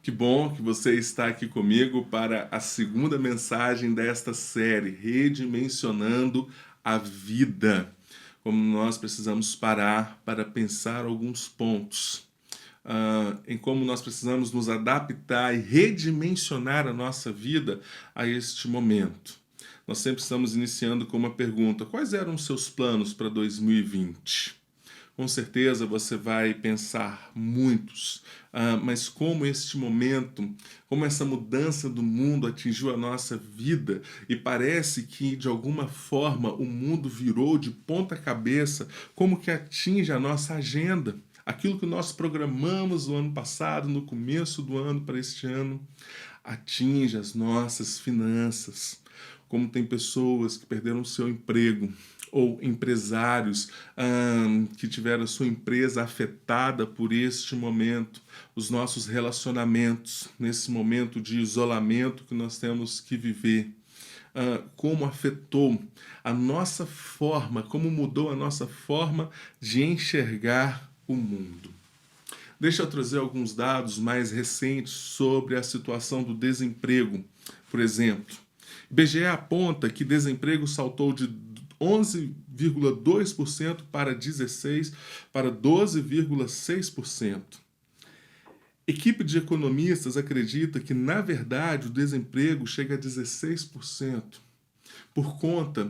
Que bom que você está aqui comigo para a segunda mensagem desta série, Redimensionando a Vida. Como nós precisamos parar para pensar alguns pontos, em como nós precisamos nos adaptar e redimensionar a nossa vida a este momento. Nós sempre estamos iniciando com uma pergunta: quais eram os seus planos para 2020? Com certeza você vai pensar muitos, mas como este momento, como essa mudança do mundo atingiu a nossa vida e parece que de alguma forma o mundo virou de ponta cabeça, como que atinge a nossa agenda. Aquilo que nós programamos no ano passado, no começo do ano para este ano, atinge as nossas finanças. Como tem pessoas que perderam seu emprego, ou empresários que tiveram sua empresa afetada por este momento, os nossos relacionamentos, nesse momento de isolamento que nós temos que viver. Como afetou a nossa forma, como mudou a nossa forma de enxergar o mundo. Deixa eu trazer alguns dados mais recentes sobre a situação do desemprego. Por exemplo, IBGE aponta que desemprego saltou de 11,2% para 16% para 12,6%. Equipe de economistas acredita que, na verdade, o desemprego chega a 16% por conta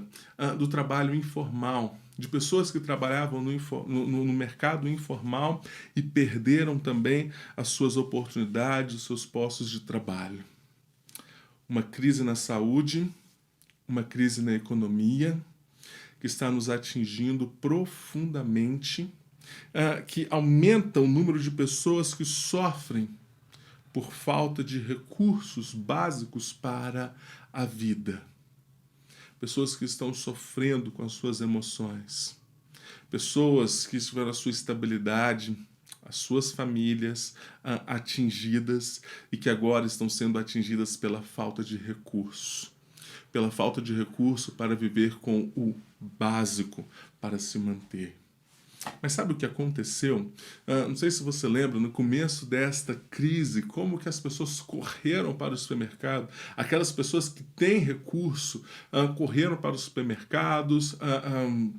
do trabalho informal, de pessoas que trabalhavam no mercado informal e perderam também as suas oportunidades, os seus postos de trabalho. Uma crise na saúde, uma crise na economia, que está nos atingindo profundamente, que aumenta o número de pessoas que sofrem por falta de recursos básicos para a vida. Pessoas que estão sofrendo com as suas emoções. Pessoas que tiveram a sua estabilidade, as suas famílias atingidas e que agora estão sendo atingidas pela falta de recurso. Pela falta de recurso para viver com o básico para se manter. Mas sabe o que aconteceu? Não sei se você lembra, no começo desta crise, como que as pessoas correram para o supermercado. Aquelas pessoas que têm recurso correram para os supermercados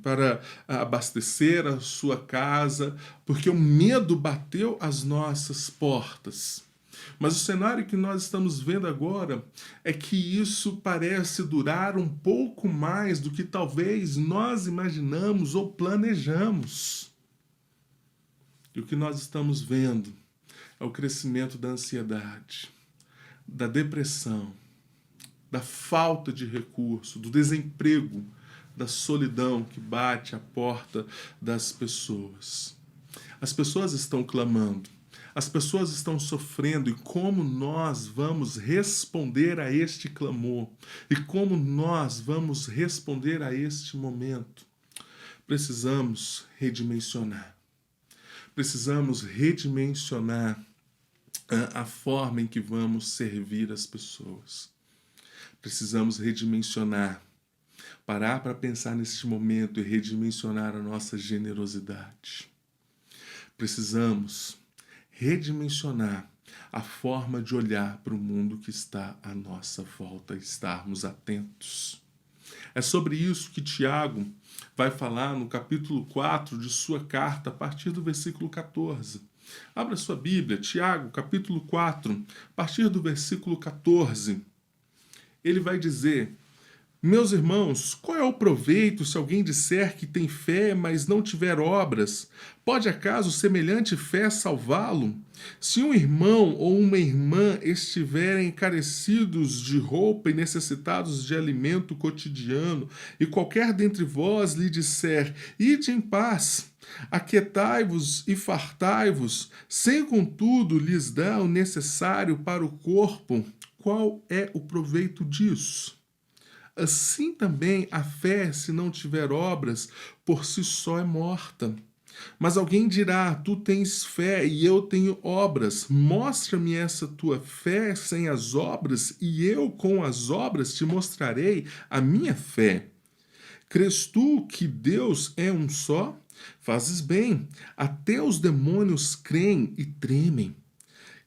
para abastecer a sua casa, porque o medo bateu às nossas portas. Mas o cenário que nós estamos vendo agora é que isso parece durar um pouco mais do que talvez nós imaginamos ou planejamos. E o que nós estamos vendo é o crescimento da ansiedade, da depressão, da falta de recurso, do desemprego, da solidão que bate à porta das pessoas. As pessoas estão clamando. As pessoas estão sofrendo e como nós vamos responder a este clamor? E como nós vamos responder a este momento? Precisamos redimensionar. Precisamos redimensionar a forma em que vamos servir as pessoas. Precisamos redimensionar. Parar para pensar neste momento e redimensionar a nossa generosidade. Precisamos redimensionar a forma de olhar para o mundo que está à nossa volta, estarmos atentos. É sobre isso que Tiago vai falar no capítulo 4 de sua carta, a partir do versículo 14. Abra sua Bíblia, Tiago, capítulo 4, a partir do versículo 14. Ele vai dizer: meus irmãos, qual é o proveito se alguém disser que tem fé, mas não tiver obras? Pode acaso semelhante fé salvá-lo? Se um irmão ou uma irmã estiverem carecidos de roupa e necessitados de alimento cotidiano, e qualquer dentre vós lhe disser: ide em paz, aquietai-vos e fartai-vos, sem contudo lhes dar o necessário para o corpo, qual é o proveito disso? Assim também a fé, se não tiver obras, por si só é morta. Mas alguém dirá: tu tens fé e eu tenho obras. Mostra-me essa tua fé sem as obras, e eu com as obras te mostrarei a minha fé. Crês tu que Deus é um só? Fazes bem. Até os demônios creem e tremem.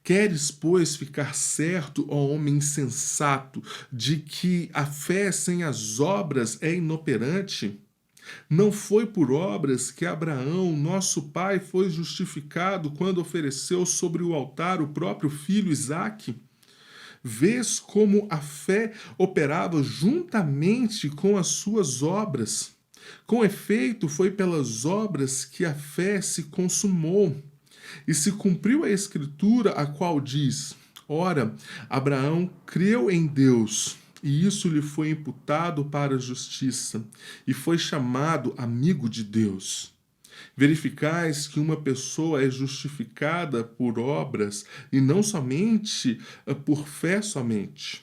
Queres, pois, ficar certo, ó homem insensato, de que a fé sem as obras é inoperante? Não foi por obras que Abraão, nosso pai, foi justificado quando ofereceu sobre o altar o próprio filho Isaque? Vês como a fé operava juntamente com as suas obras. Com efeito, foi pelas obras que a fé se consumou. E se cumpriu a escritura, a qual diz: Ora, Abraão creu em Deus, e isso lhe foi imputado para a justiça, e foi chamado amigo de Deus. Verificais que uma pessoa é justificada por obras e não somente por fé somente.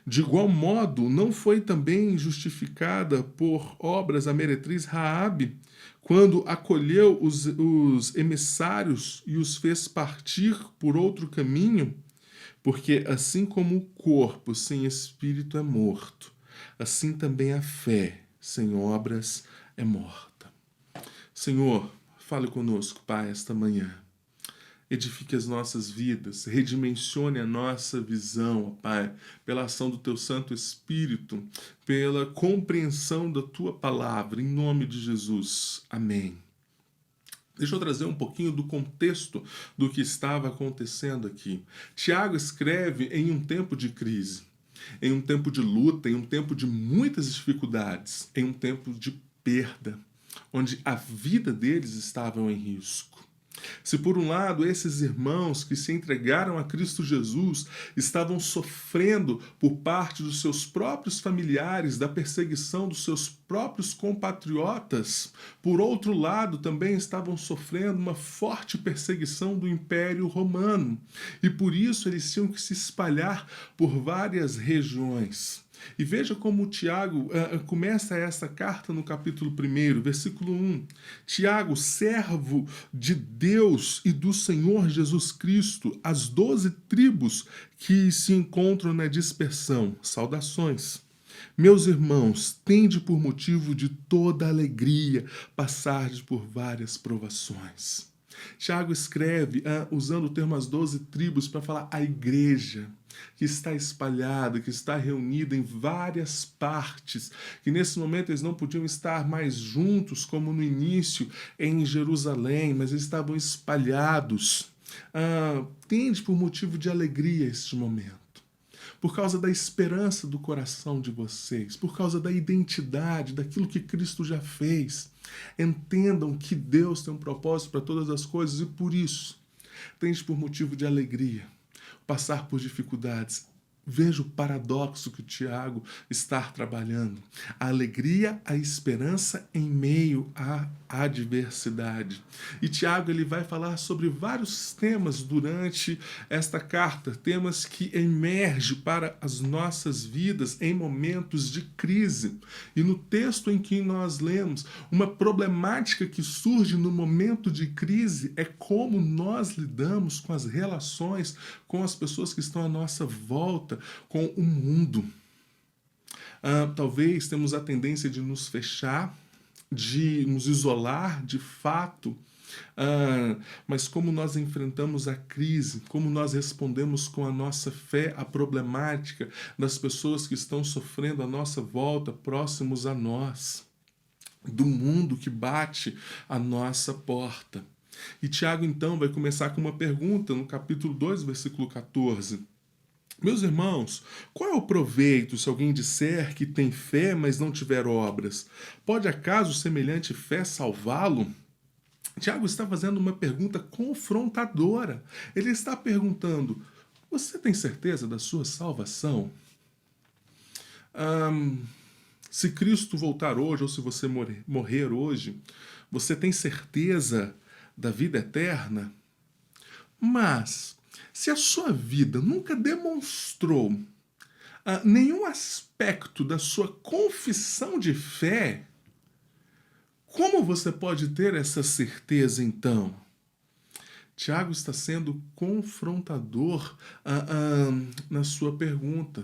De igual modo, não foi também justificada por obras a meretriz Raabe, quando acolheu os emissários e os fez partir por outro caminho? Porque assim como o corpo sem espírito é morto, assim também a fé sem obras é morta. Senhor, fale conosco, Pai, esta manhã. Edifique as nossas vidas, redimensione a nossa visão, ó Pai, pela ação do Teu Santo Espírito, pela compreensão da Tua palavra, em nome de Jesus. Amém. Deixa eu trazer um pouquinho do contexto do que estava acontecendo aqui. Tiago escreve em um tempo de crise, em um tempo de luta, em um tempo de muitas dificuldades, em um tempo de perda, onde a vida deles estava em risco. Se por um lado esses irmãos que se entregaram a Cristo Jesus estavam sofrendo por parte dos seus próprios familiares, da perseguição dos seus próprios compatriotas, por outro lado também estavam sofrendo uma forte perseguição do Império Romano, e por isso eles tinham que se espalhar por várias regiões. E veja como Tiago começa essa carta no capítulo 1, versículo 1. Tiago, servo de Deus e do Senhor Jesus Cristo, as 12 tribos que se encontram na dispersão. Saudações. Meus irmãos, tende por motivo de toda alegria passardes por várias provações. Tiago escreve usando o termo as 12 tribos para falar a igreja que está espalhada, que está reunida em várias partes, que nesse momento eles não podiam estar mais juntos como no início em Jerusalém, mas eles estavam espalhados. Tende por motivo de alegria este momento, por causa da esperança do coração de vocês, por causa da identidade, daquilo que Cristo já fez. Entendam que Deus tem um propósito para todas as coisas e por isso, tende por motivo de alegria passar por dificuldades. Veja o paradoxo que o Tiago está trabalhando. A alegria, a esperança em meio à adversidade. E Tiago ele vai falar sobre vários temas durante esta carta, temas que emergem para as nossas vidas em momentos de crise. E no texto em que nós lemos, uma problemática que surge no momento de crise é como nós lidamos com as relações com as pessoas que estão à nossa volta, com o mundo. Talvez temos a tendência de nos fechar, de nos isolar de fato, mas como nós enfrentamos a crise, como nós respondemos com a nossa fé à problemática das pessoas que estão sofrendo à nossa volta, próximos a nós, do mundo que bate à nossa porta. E Tiago então vai começar com uma pergunta no capítulo 2, versículo 14. Meus irmãos, qual é o proveito se alguém disser que tem fé, mas não tiver obras? Pode acaso semelhante fé salvá-lo? Tiago está fazendo uma pergunta confrontadora. Ele está perguntando: você tem certeza da sua salvação? Se Cristo voltar hoje, ou se você morrer hoje, você tem certeza da vida eterna? Mas se a sua vida nunca demonstrou nenhum aspecto da sua confissão de fé, como você pode ter essa certeza então? Tiago está sendo confrontador na sua pergunta.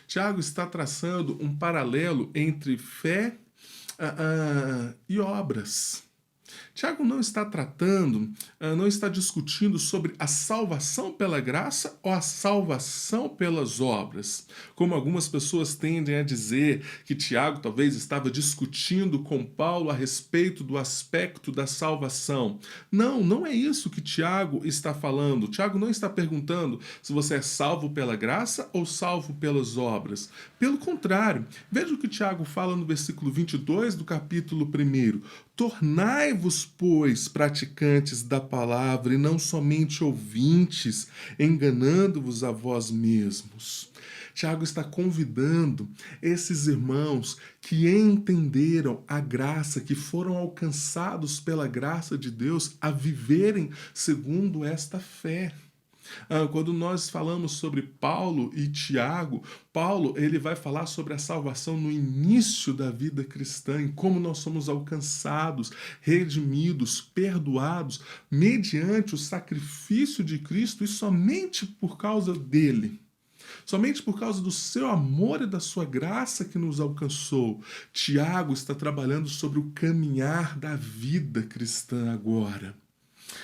Tiago está traçando um paralelo entre fé e obras. Tiago não está tratando, não está discutindo sobre a salvação pela graça ou a salvação pelas obras. Como algumas pessoas tendem a dizer que Tiago talvez estava discutindo com Paulo a respeito do aspecto da salvação. Não, não é isso que Tiago está falando. Tiago não está perguntando se você é salvo pela graça ou salvo pelas obras. Pelo contrário, veja o que Tiago fala no versículo 22 do capítulo 1. Tornai-vos, pois, praticantes da palavra e não somente ouvintes, enganando-vos a vós mesmos. Tiago está convidando esses irmãos que entenderam a graça, que foram alcançados pela graça de Deus, a viverem segundo esta fé. Quando nós falamos sobre Paulo e Tiago, Paulo ele vai falar sobre a salvação no início da vida cristã, em como nós somos alcançados, redimidos, perdoados, mediante o sacrifício de Cristo e somente por causa dele. Somente por causa do seu amor e da sua graça que nos alcançou. Tiago está trabalhando sobre o caminhar da vida cristã agora.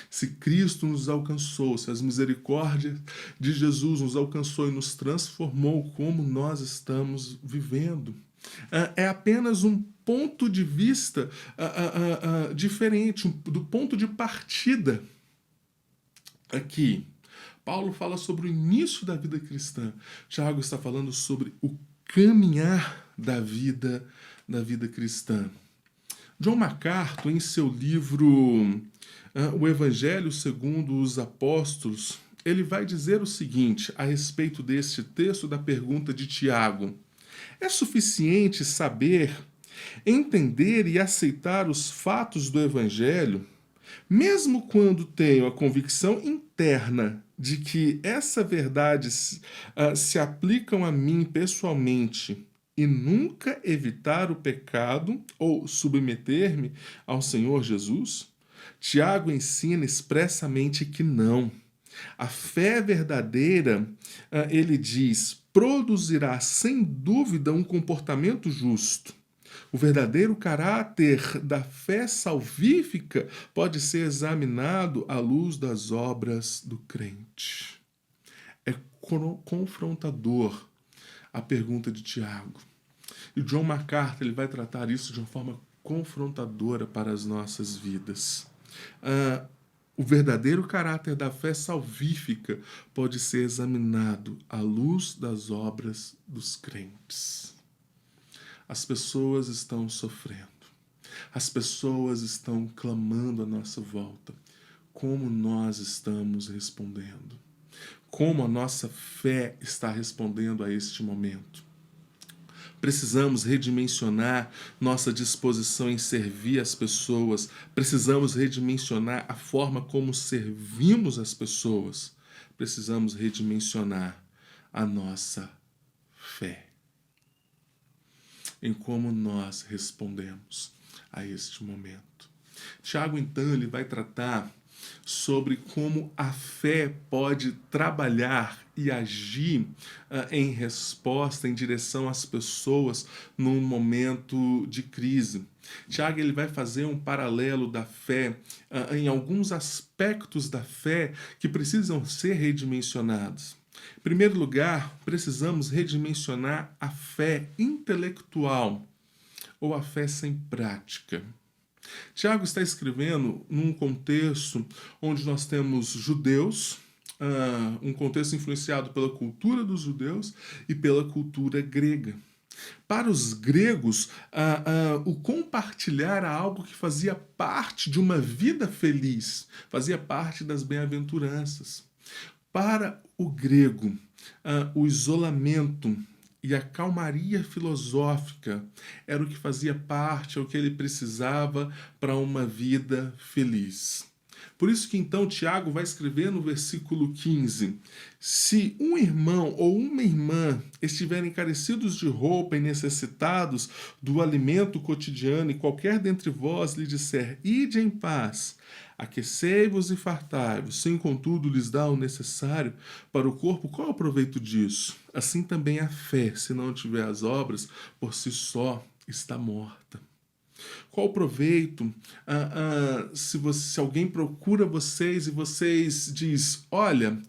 Se Cristo nos alcançou, se as misericórdias de Jesus nos alcançou e nos transformou como nós estamos vivendo, é apenas um ponto de vista diferente, do ponto de partida. Aqui, Paulo fala sobre o início da vida cristã. Tiago está falando sobre o caminhar da vida cristã. John MacArthur, em seu livro O Evangelho segundo os Apóstolos, ele vai dizer o seguinte a respeito deste texto da pergunta de Tiago: é suficiente saber, entender e aceitar os fatos do Evangelho, mesmo quando tenho a convicção interna de que essa verdade se aplicam a mim pessoalmente, e nunca evitar o pecado ou submeter-me ao Senhor Jesus? Tiago ensina expressamente que não. A fé verdadeira, ele diz, produzirá sem dúvida um comportamento justo. O verdadeiro caráter da fé salvífica pode ser examinado à luz das obras do crente. É confrontador a pergunta de Tiago. E John MacArthur ele vai tratar isso de uma forma confrontadora para as nossas vidas. O verdadeiro caráter da fé salvífica pode ser examinado à luz das obras dos crentes. As pessoas estão sofrendo. As pessoas estão clamando à nossa volta. Como nós estamos respondendo? Como a nossa fé está respondendo a este momento? Precisamos redimensionar nossa disposição em servir as pessoas. Precisamos redimensionar a forma como servimos as pessoas. Precisamos redimensionar a nossa fé em como nós respondemos a este momento. Tiago, então, ele vai tratar sobre como a fé pode trabalhar e agir em resposta, em direção às pessoas num momento de crise. Tiago ele vai fazer um paralelo da fé em alguns aspectos da fé que precisam ser redimensionados. Em primeiro lugar, precisamos redimensionar a fé intelectual ou a fé sem prática. Tiago está escrevendo num contexto onde nós temos judeus, um contexto influenciado pela cultura dos judeus e pela cultura grega. Para os gregos, o compartilhar era algo que fazia parte de uma vida feliz, fazia parte das bem-aventuranças. Para o grego, o isolamento e a calmaria filosófica era o que fazia parte, é o que ele precisava para uma vida feliz. Por isso que então Tiago vai escrever no versículo 15: se um irmão ou uma irmã estiverem carecidos de roupa e necessitados do alimento cotidiano, e qualquer dentre vós lhe disser, ide em paz, aquecei-vos e fartai-vos, sem contudo lhes dá o necessário para o corpo, qual é o proveito disso? Assim também a fé, se não tiver as obras, por si só está morta. Qual o proveito se alguém procura vocês e vocês diz, olha,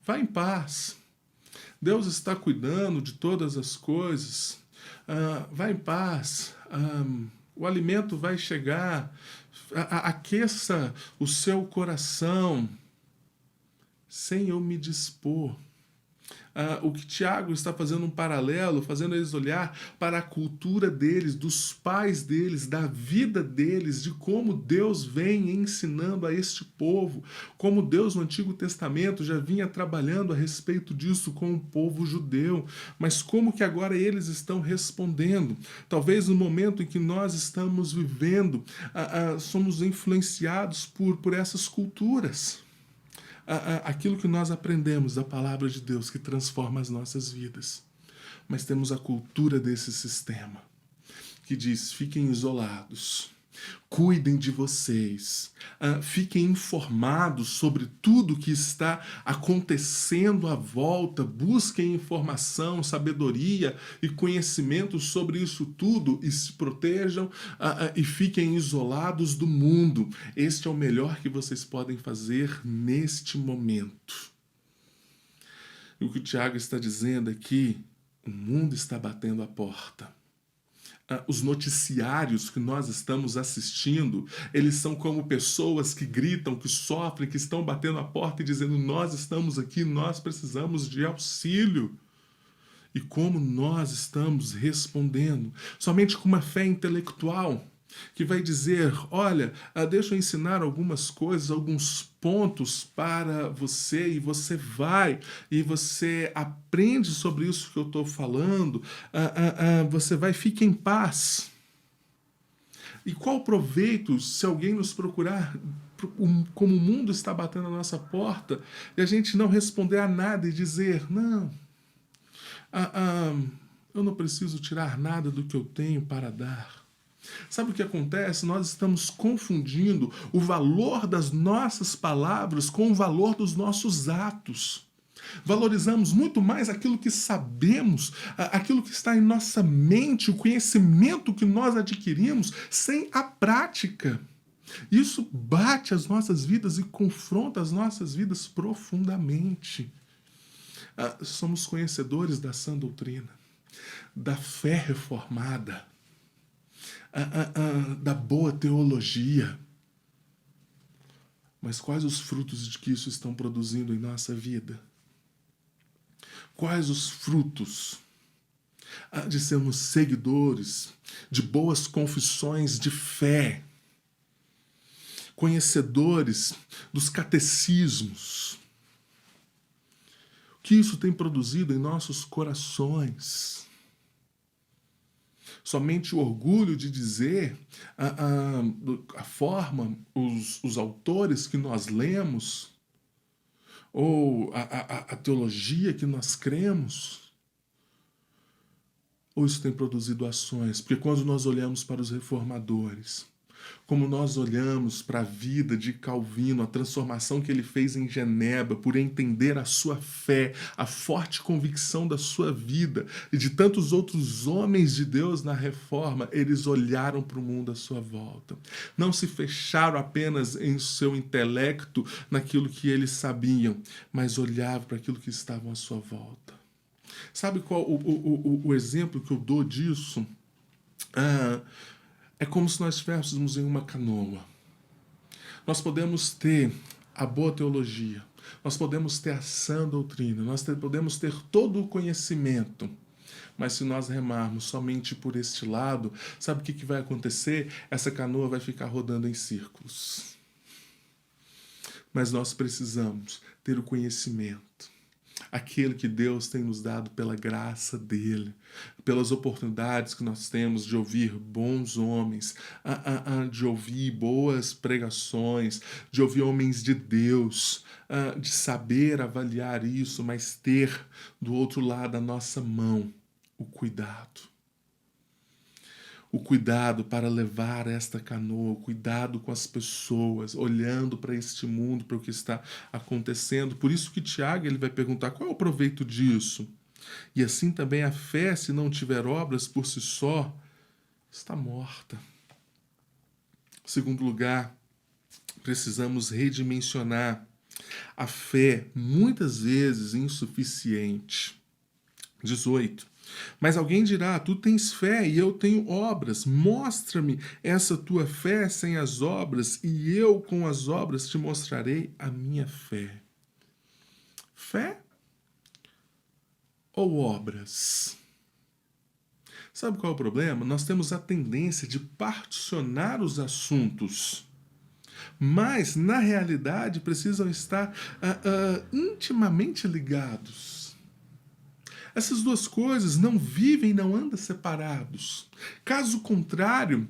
vá em paz, Deus está cuidando de todas as coisas, vá em paz, o alimento vai chegar, aqueça o seu coração, sem eu me dispor. O que Tiago está fazendo um paralelo, fazendo eles olhar para a cultura deles, dos pais deles, da vida deles, de como Deus vem ensinando a este povo, como Deus no Antigo Testamento já vinha trabalhando a respeito disso com o povo judeu, mas como que agora eles estão respondendo. Talvez no momento em que nós estamos vivendo, somos influenciados por essas culturas. Aquilo que nós aprendemos da palavra de Deus que transforma as nossas vidas. Mas temos a cultura desse sistema que diz, fiquem isolados, cuidem de vocês, fiquem informados sobre tudo que está acontecendo à volta, busquem informação, sabedoria e conhecimento sobre isso tudo e se protejam e fiquem isolados do mundo. Este é o melhor que vocês podem fazer neste momento. E o que o Tiago está dizendo aqui, o mundo está batendo a porta. Os noticiários que nós estamos assistindo, eles são como pessoas que gritam, que sofrem, que estão batendo a porta e dizendo, nós estamos aqui, nós precisamos de auxílio. E como nós estamos respondendo? Somente com uma fé intelectual, que vai dizer, olha, deixa eu ensinar algumas coisas, alguns pontos para você, e você vai, e você aprende sobre isso que eu estou falando, você vai, fique em paz. E qual proveito se alguém nos procurar, como o mundo está batendo a nossa porta, e a gente não responder a nada e dizer, não, eu não preciso tirar nada do que eu tenho para dar. Sabe o que acontece? Nós estamos confundindo o valor das nossas palavras com o valor dos nossos atos. Valorizamos muito mais aquilo que sabemos, aquilo que está em nossa mente, o conhecimento que nós adquirimos, sem a prática. Isso bate as nossas vidas e confronta as nossas vidas profundamente. Somos conhecedores da sã doutrina, da fé reformada, da boa teologia. Mas quais os frutos de que isso estão produzindo em nossa vida? Quais os frutos de sermos seguidores de boas confissões de fé, conhecedores dos catecismos? O que isso tem produzido em nossos corações? Somente o orgulho de dizer a forma, os autores que nós lemos, ou a teologia que nós cremos? Ou isso tem produzido ações? Porque quando nós olhamos para os reformadores, como nós olhamos para a vida de Calvino, a transformação que ele fez em Genebra, por entender a sua fé, a forte convicção da sua vida, e de tantos outros homens de Deus na Reforma, eles olharam para o mundo à sua volta. Não se fecharam apenas em seu intelecto, naquilo que eles sabiam, mas olhavam para aquilo que estava à sua volta. Sabe qual o exemplo que eu dou disso? É como se nós estivéssemos em uma canoa. Nós podemos ter a boa teologia, nós podemos ter a sã doutrina, nós podemos ter todo o conhecimento, mas se nós remarmos somente por este lado, sabe o que vai acontecer? Essa canoa vai ficar rodando em círculos. Mas nós precisamos ter o conhecimento, aquele que Deus tem nos dado pela graça dele, pelas oportunidades que nós temos de ouvir bons homens, de ouvir boas pregações, de ouvir homens de Deus, de saber avaliar isso, mas ter do outro lado da nossa mão o cuidado. O cuidado para levar esta canoa, o cuidado com as pessoas, olhando para este mundo, para o que está acontecendo. Por isso que Tiago ele vai perguntar qual é o proveito disso. E assim também a fé, se não tiver obras por si só, está morta. Segundo lugar, precisamos redimensionar a fé, muitas vezes insuficiente. 18. Mas alguém dirá, tu tens fé e eu tenho obras. Mostra-me essa tua fé sem as obras, e eu com as obras te mostrarei a minha fé. Fé ou obras? Sabe qual é o problema? Nós temos a tendência de particionar os assuntos, mas na realidade precisam estar intimamente ligados. Essas duas coisas não vivem, não andam separados. Caso contrário,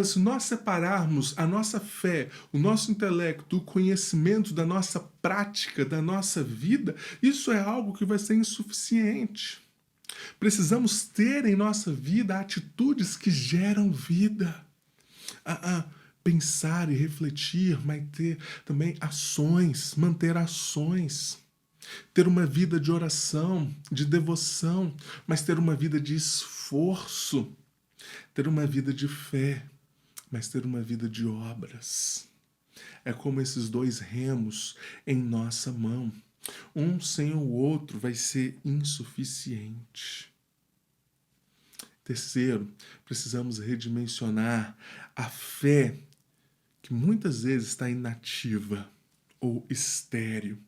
se nós separarmos a nossa fé, o nosso intelecto, o conhecimento da nossa prática, da nossa vida, isso é algo que vai ser insuficiente. Precisamos ter em nossa vida atitudes que geram vida. Pensar e refletir, mas ter também ações, manter ações. Ter uma vida de oração, de devoção, mas ter uma vida de esforço. Ter uma vida de fé, mas ter uma vida de obras. É como esses dois remos em nossa mão. Um sem o outro vai ser insuficiente. Terceiro, precisamos redimensionar a fé que muitas vezes está inativa ou estéril.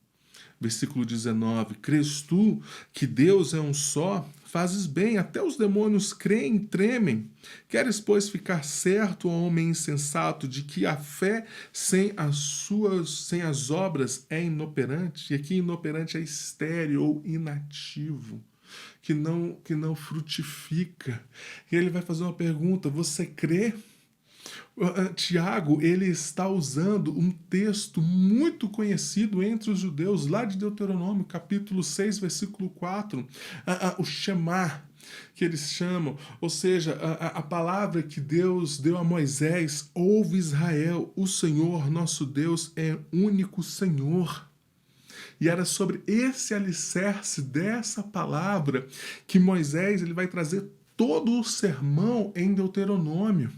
Versículo 19, crês tu que Deus é um só? Fazes bem, até os demônios creem e tremem. Queres, pois, ficar certo, ó homem insensato, de que a fé sem as obras é inoperante? E aqui inoperante é estéril ou inativo, que não frutifica. E ele vai fazer uma pergunta, você crê? Tiago, ele está usando um texto muito conhecido entre os judeus, lá de Deuteronômio, capítulo 6, versículo 4, o Shema, que eles chamam, ou seja, a palavra que Deus deu a Moisés, ouve Israel, o Senhor nosso Deus é único Senhor. E era sobre esse alicerce dessa palavra que Moisés ele vai trazer todo o sermão em Deuteronômio.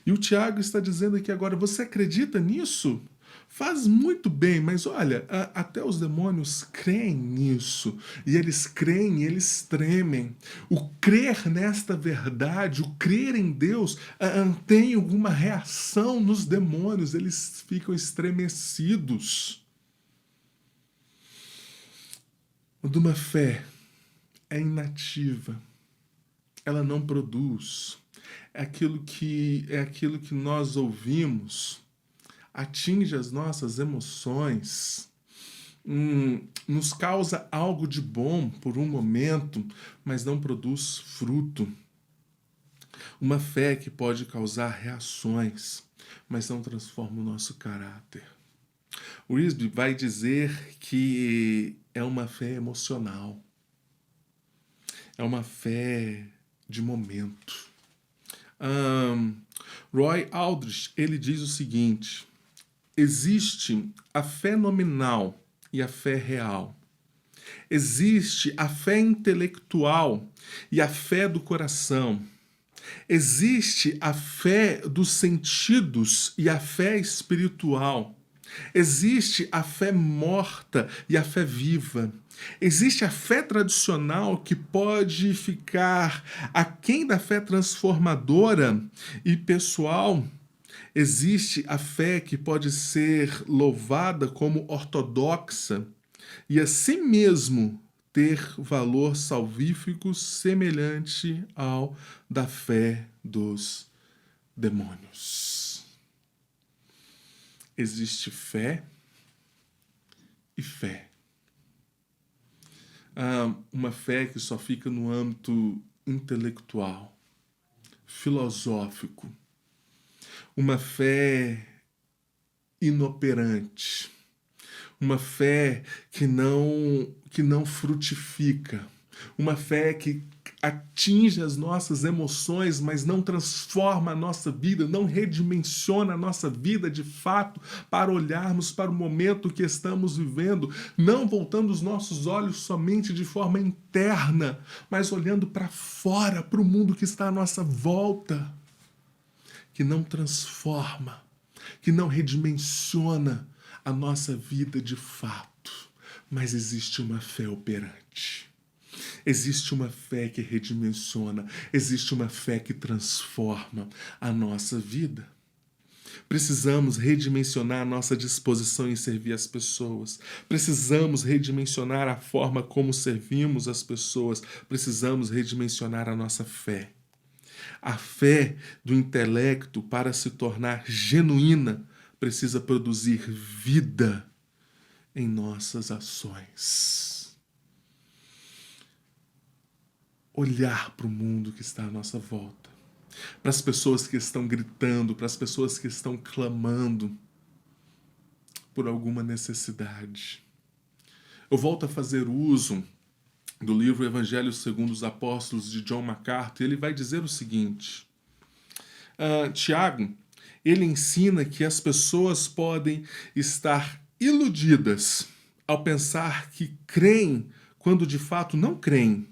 E o Tiago está dizendo aqui agora, você acredita nisso? Faz muito bem, mas olha, até os demônios creem nisso. E eles creem, eles tremem. O crer nesta verdade, o crer em Deus, tem alguma reação nos demônios, eles ficam estremecidos. De uma fé é inativa, ela não produz. É aquilo que nós ouvimos, atinge as nossas emoções, nos causa algo de bom por um momento, mas não produz fruto. Uma fé que pode causar reações, mas não transforma o nosso caráter. O Risby vai dizer que é uma fé emocional, é uma fé de momento. Roy Aldrich, ele diz o seguinte, existe a fé nominal e a fé real. Existe a fé intelectual e a fé do coração. Existe a fé dos sentidos e a fé espiritual. Existe a fé morta e a fé viva. Existe a fé tradicional que pode ficar aquém da fé transformadora e pessoal. Existe a fé que pode ser louvada como ortodoxa e assim mesmo ter valor salvífico semelhante ao da fé dos demônios. Existe fé e fé. Uma fé que só fica no âmbito intelectual, filosófico. Uma fé inoperante. Uma fé que não frutifica. Uma fé que atinge as nossas emoções, mas não transforma a nossa vida, não redimensiona a nossa vida de fato para olharmos para o momento que estamos vivendo, não voltando os nossos olhos somente de forma interna, mas olhando para fora, para o mundo que está à nossa volta, que não transforma, que não redimensiona a nossa vida de fato, mas existe uma fé operante. Existe uma fé que redimensiona, existe uma fé que transforma a nossa vida. Precisamos redimensionar a nossa disposição em servir as pessoas. Precisamos redimensionar a forma como servimos as pessoas. Precisamos redimensionar a nossa fé. A fé do intelecto, para se tornar genuína, precisa produzir vida em nossas ações. Olhar para o mundo que está à nossa volta, para as pessoas que estão gritando, para as pessoas que estão clamando por alguma necessidade. Eu volto a fazer uso do livro Evangelho segundo os Apóstolos, de John MacArthur. Ele vai dizer o seguinte: Tiago, ele ensina que as pessoas podem estar iludidas ao pensar que creem quando de fato não creem.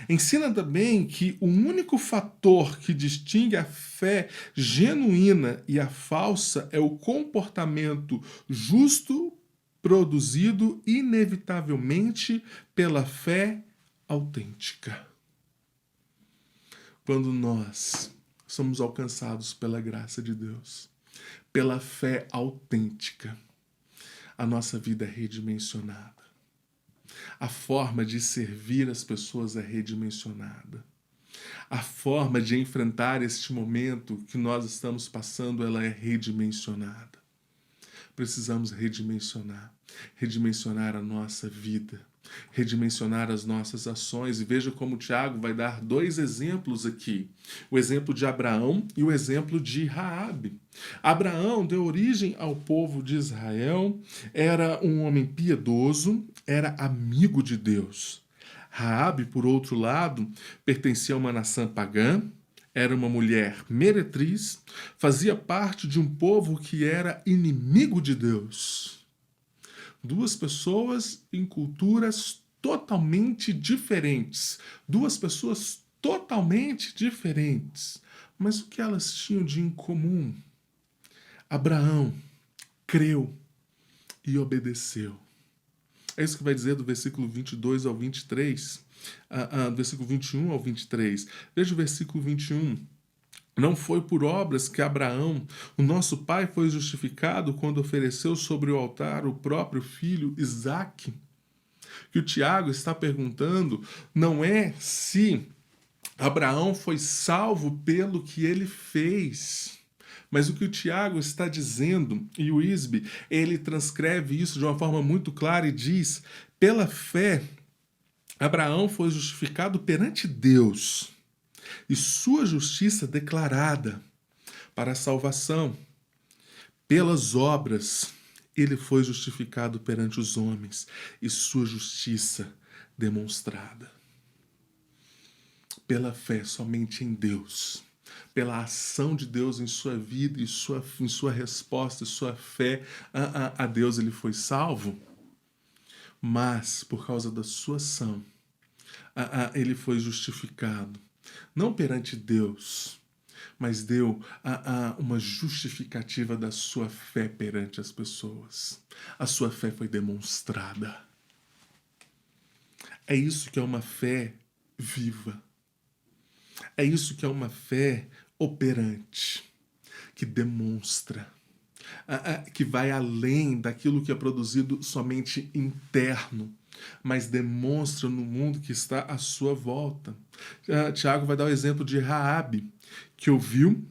Ensina também que o único fator que distingue a fé genuína e a falsa é o comportamento justo produzido inevitavelmente pela fé autêntica. Quando nós somos alcançados pela graça de Deus, pela fé autêntica, a nossa vida é redimensionada. A forma de servir as pessoas é redimensionada. A forma de enfrentar este momento que nós estamos passando, ela é redimensionada. Precisamos redimensionar a nossa vida, redimensionar as nossas ações. E veja como Tiago vai dar dois exemplos aqui. O exemplo de Abraão e o exemplo de Raabe. Abraão deu origem ao povo de Israel, era um homem piedoso, era amigo de Deus. Raabe, por outro lado, pertencia a uma nação pagã, era uma mulher meretriz, fazia parte de um povo que era inimigo de Deus. Duas pessoas em culturas totalmente diferentes. Duas pessoas totalmente diferentes. Mas o que elas tinham de em comum? Abraão creu e obedeceu. É isso que vai dizer do versículo 22 ao 23, do versículo 21 ao 23. Veja o versículo 21. Não foi por obras que Abraão, o nosso pai, foi justificado quando ofereceu sobre o altar o próprio filho Isaque. Que o Tiago está perguntando não é se Abraão foi salvo pelo que ele fez, mas o que o Tiago está dizendo, e o Wisby, ele transcreve isso de uma forma muito clara e diz: pela fé, Abraão foi justificado perante Deus, e sua justiça declarada para a salvação. Pelas obras, ele foi justificado perante os homens, e sua justiça demonstrada. Pela fé somente em Deus, pela ação de Deus em sua vida, em sua resposta, em sua fé a Deus, ele foi salvo. Mas, por causa da sua ação, ele foi justificado. Não perante Deus, mas deu uma justificativa da sua fé perante as pessoas. A sua fé foi demonstrada. É isso que é uma fé viva. É isso que é uma fé operante, que demonstra, que vai além daquilo que é produzido somente interno, mas demonstra no mundo que está à sua volta. Tiago vai dar o exemplo de Raabe, que ouviu,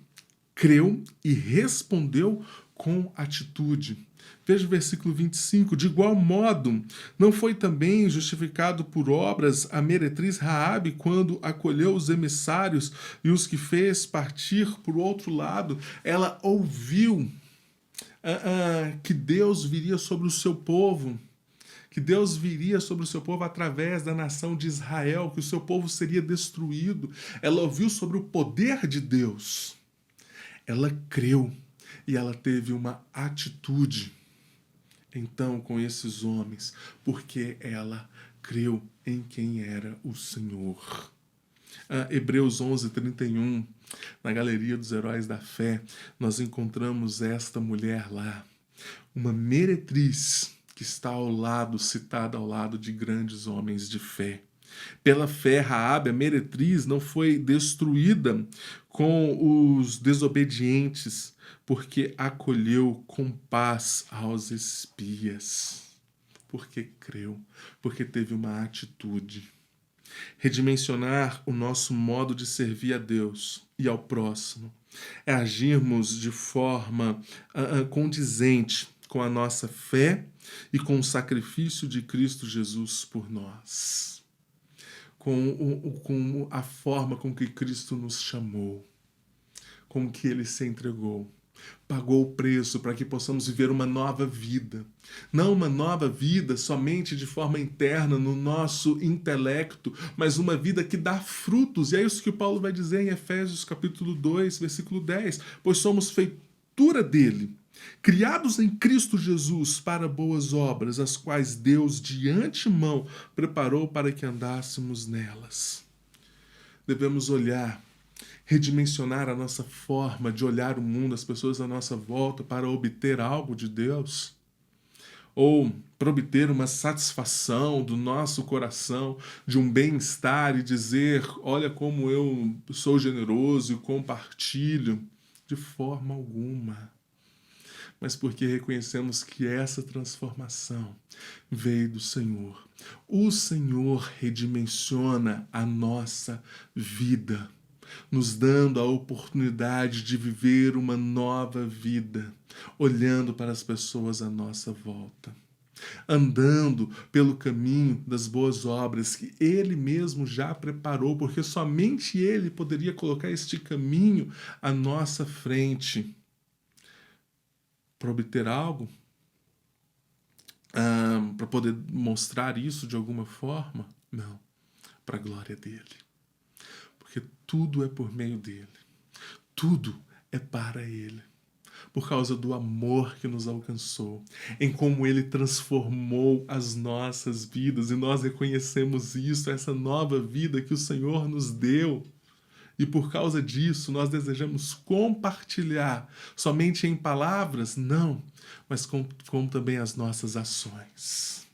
creu e respondeu com atitude. Veja o versículo 25. De igual modo, não foi também justificado por obras a meretriz Raabe quando acolheu os emissários e os que fez partir por outro lado? Ela ouviu que Deus viria sobre o seu povo, que que Deus viria sobre o seu povo através da nação de Israel, que o seu povo seria destruído. Ela ouviu sobre o poder de Deus. Ela creu e ela teve uma atitude, então, com esses homens, porque ela creu em quem era o Senhor. Hebreus 11:31, na Galeria dos Heróis da Fé, nós encontramos esta mulher lá, uma meretriz que está ao lado, citada ao lado de grandes homens de fé. Pela fé, Raabe, a meretriz, não foi destruída com os desobedientes, porque acolheu com paz aos espias. Porque creu, porque teve uma atitude. Redimensionar o nosso modo de servir a Deus e ao próximo é agirmos de forma condizente com a nossa fé e com o sacrifício de Cristo Jesus por nós. Com a forma com que Cristo nos chamou, com que Ele se entregou. Pagou o preço para que possamos viver uma nova vida. Não uma nova vida somente de forma interna no nosso intelecto, mas uma vida que dá frutos. E é isso que o Paulo vai dizer em Efésios capítulo 2, versículo 10. Pois somos feitura dele, criados em Cristo Jesus para boas obras, as quais Deus de antemão preparou para que andássemos nelas. Devemos redimensionar a nossa forma de olhar o mundo, as pessoas à nossa volta, para obter algo de Deus, ou para obter uma satisfação do nosso coração, de um bem-estar e dizer, olha como eu sou generoso e compartilho, de forma alguma. Mas porque reconhecemos que essa transformação veio do Senhor. O Senhor redimensiona a nossa vida, nos dando a oportunidade de viver uma nova vida, olhando para as pessoas à nossa volta, andando pelo caminho das boas obras que Ele mesmo já preparou, porque somente Ele poderia colocar este caminho à nossa frente. Para obter algo, para poder mostrar isso de alguma forma? Não, para a glória dele. Porque tudo é por meio dele. Tudo é para ele. Por causa do amor que nos alcançou, em como ele transformou as nossas vidas, e nós reconhecemos isso, essa nova vida que o Senhor nos deu. E por causa disso, nós desejamos compartilhar, somente em palavras? Não, mas com também as nossas ações.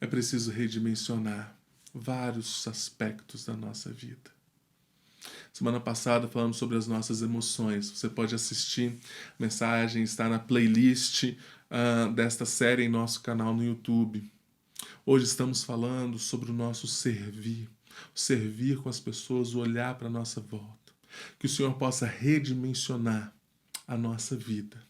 É preciso redimensionar vários aspectos da nossa vida. Semana passada falamos sobre as nossas emoções. Você pode assistir, a mensagem está na playlist desta série em nosso canal no YouTube. Hoje estamos falando sobre o nosso servir com as pessoas, o olhar para a nossa volta. Que o Senhor possa redimensionar a nossa vida,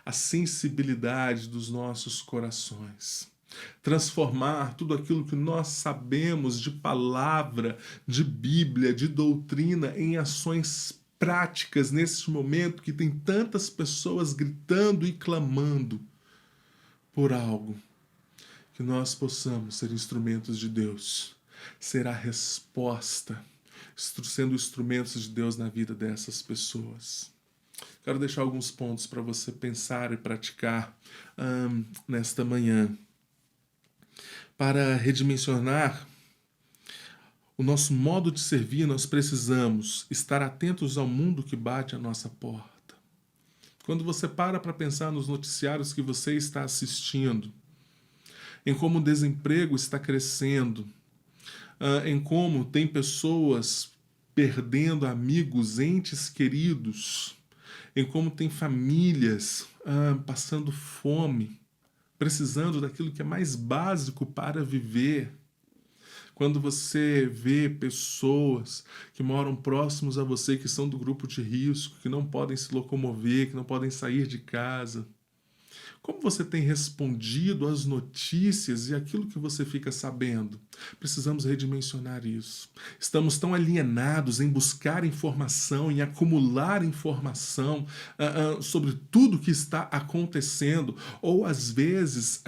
a sensibilidade dos nossos corações, transformar tudo aquilo que nós sabemos de palavra, de Bíblia, de doutrina em ações práticas neste momento que tem tantas pessoas gritando e clamando por algo. Que nós possamos ser instrumentos de Deus, ser a resposta, sendo instrumentos de Deus na vida dessas pessoas. Quero deixar alguns pontos para você pensar e praticar nesta manhã. Para redimensionar o nosso modo de servir, nós precisamos estar atentos ao mundo que bate à nossa porta. Quando você para pensar nos noticiários que você está assistindo, em como o desemprego está crescendo, em como tem pessoas perdendo amigos, entes queridos, em como tem famílias passando fome, precisando daquilo que é mais básico para viver. Quando você vê pessoas que moram próximos a você, que são do grupo de risco, que não podem se locomover, que não podem sair de casa, Como você tem respondido às notícias e aquilo que você fica sabendo? Precisamos redimensionar isso. Estamos tão alienados em buscar informação, em acumular informação sobre tudo que está acontecendo, ou às vezes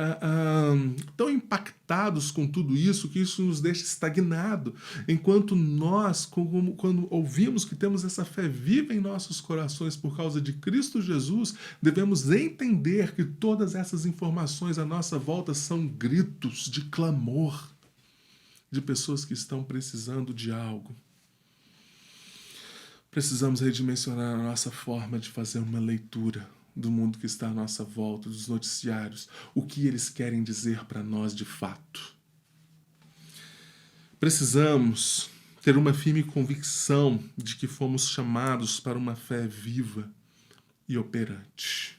tão impactados com tudo isso que isso nos deixa estagnado, enquanto nós, quando ouvimos que temos essa fé viva em nossos corações por causa de Cristo Jesus, devemos entender que todas essas informações à nossa volta são gritos de clamor de pessoas que estão precisando de algo. Precisamos redimensionar a nossa forma de fazer uma leitura do mundo que está à nossa volta, dos noticiários, o que eles querem dizer para nós de fato. Precisamos ter uma firme convicção de que fomos chamados para uma fé viva e operante,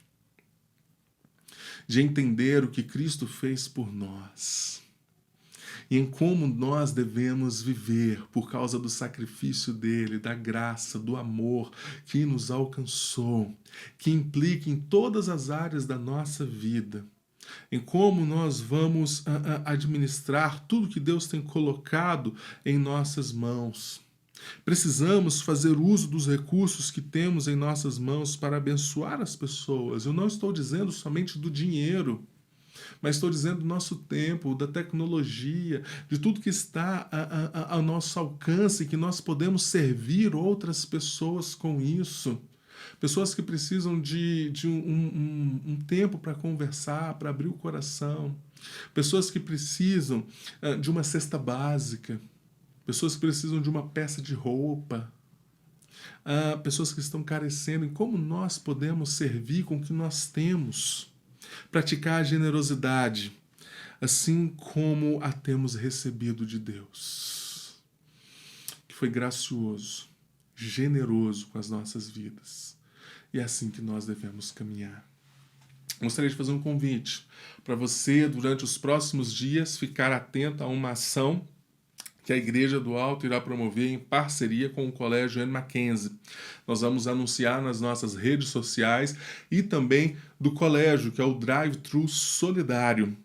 de entender o que Cristo fez por nós e em como nós devemos viver por causa do sacrifício dele, da graça, do amor que nos alcançou, que implica em todas as áreas da nossa vida, em como nós vamos administrar tudo que Deus tem colocado em nossas mãos. Precisamos fazer uso dos recursos que temos em nossas mãos para abençoar as pessoas. Eu não estou dizendo somente do dinheiro, mas estou dizendo do nosso tempo, da tecnologia, de tudo que está ao nosso alcance, que nós podemos servir outras pessoas com isso. Pessoas que precisam de um tempo para conversar, para abrir o coração. Pessoas que precisam de uma cesta básica. Pessoas que precisam de uma peça de roupa. Pessoas que estão carecendo. E como nós podemos servir com o que nós temos? Praticar a generosidade, assim como a temos recebido de Deus, que foi gracioso, generoso com as nossas vidas. E é assim que nós devemos caminhar. Gostaria de fazer um convite para você, durante os próximos dias, ficar atento a uma ação que a Igreja do Alto irá promover em parceria com o Colégio Anne Mackenzie. Nós vamos anunciar nas nossas redes sociais e também do colégio, que é o Drive-Thru Solidário.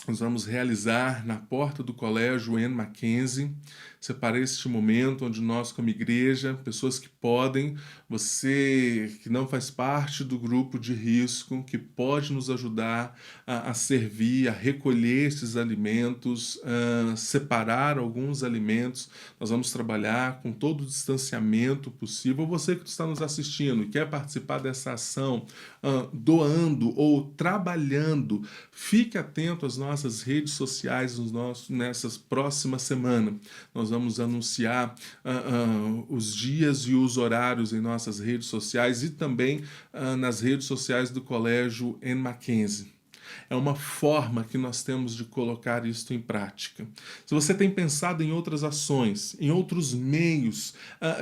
Nós vamos realizar na porta do colégio Anne Mackenzie. Separei este momento onde nós, como igreja, pessoas que podem, você que não faz parte do grupo de risco, que pode nos ajudar a servir, a recolher esses alimentos, a separar alguns alimentos. Nós vamos trabalhar com todo o distanciamento possível. Você que está nos assistindo e quer participar dessa ação, doando ou trabalhando, fique atento às nossas redes sociais nessas próximas semanas. Nós vamos anunciar os dias e os horários em nossas redes sociais e também nas redes sociais do Colégio Anne Mackenzie. É uma forma que nós temos de colocar isto em prática. Se você tem pensado em outras ações, em outros meios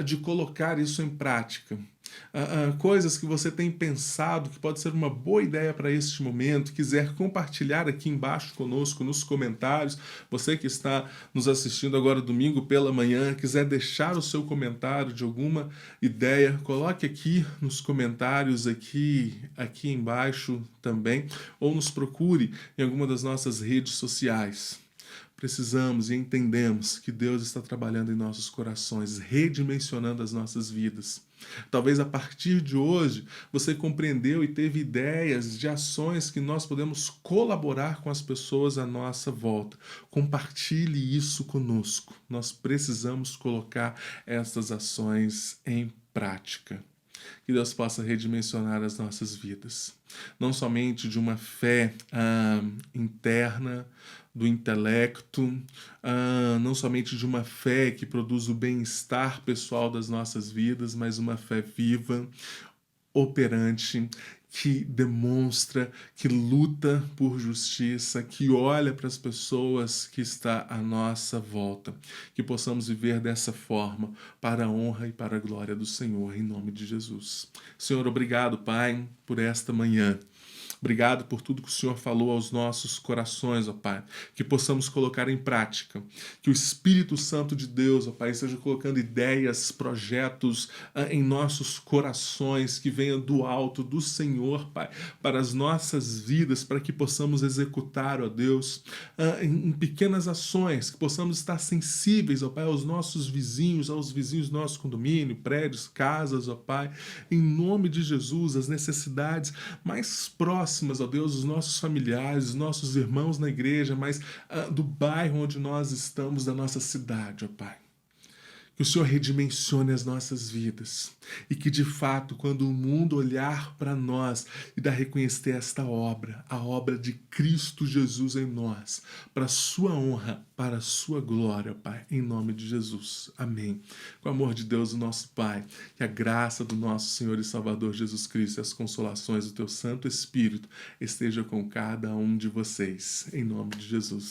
de colocar isso em prática, coisas que você tem pensado que pode ser uma boa ideia para este momento, quiser compartilhar aqui embaixo conosco nos comentários, você que está nos assistindo agora domingo pela manhã, quiser deixar o seu comentário de alguma ideia, coloque aqui nos comentários aqui embaixo também, ou nos procure em alguma das nossas redes sociais. Precisamos e entendemos que Deus está trabalhando em nossos corações, redimensionando as nossas vidas. Talvez a partir de hoje você compreendeu e teve ideias de ações que nós podemos colaborar com as pessoas à nossa volta. Compartilhe isso conosco. Nós precisamos colocar essas ações em prática. Que Deus possa redimensionar as nossas vidas. Não somente de uma fé interna, do intelecto, não somente de uma fé que produz o bem-estar pessoal das nossas vidas, mas uma fé viva, operante, que demonstra, que luta por justiça, que olha para as pessoas que está à nossa volta. Que possamos viver dessa forma, para a honra e para a glória do Senhor, em nome de Jesus. Senhor, obrigado, Pai, por esta manhã. Obrigado por tudo que o Senhor falou aos nossos corações, ó Pai, que possamos colocar em prática, que o Espírito Santo de Deus, ó Pai, esteja colocando ideias, projetos em nossos corações, que venha do alto do Senhor, Pai, para as nossas vidas, para que possamos executar, ó Deus, em pequenas ações, que possamos estar sensíveis, ó Pai, aos nossos vizinhos, aos vizinhos do nosso condomínio, prédios, casas, ó Pai, em nome de Jesus, as necessidades mais próximas, ó Deus, os nossos familiares, os nossos irmãos na igreja, mas do bairro onde nós estamos, da nossa cidade, ó Pai. Que o Senhor redimensione as nossas vidas e que, de fato, quando o mundo olhar para nós e dar reconhecer esta obra, a obra de Cristo Jesus em nós, para a sua honra, para a sua glória, Pai, em nome de Jesus. Amém. Com o amor de Deus, o nosso Pai, que a graça do nosso Senhor e Salvador Jesus Cristo e as consolações do teu Santo Espírito esteja com cada um de vocês, em nome de Jesus.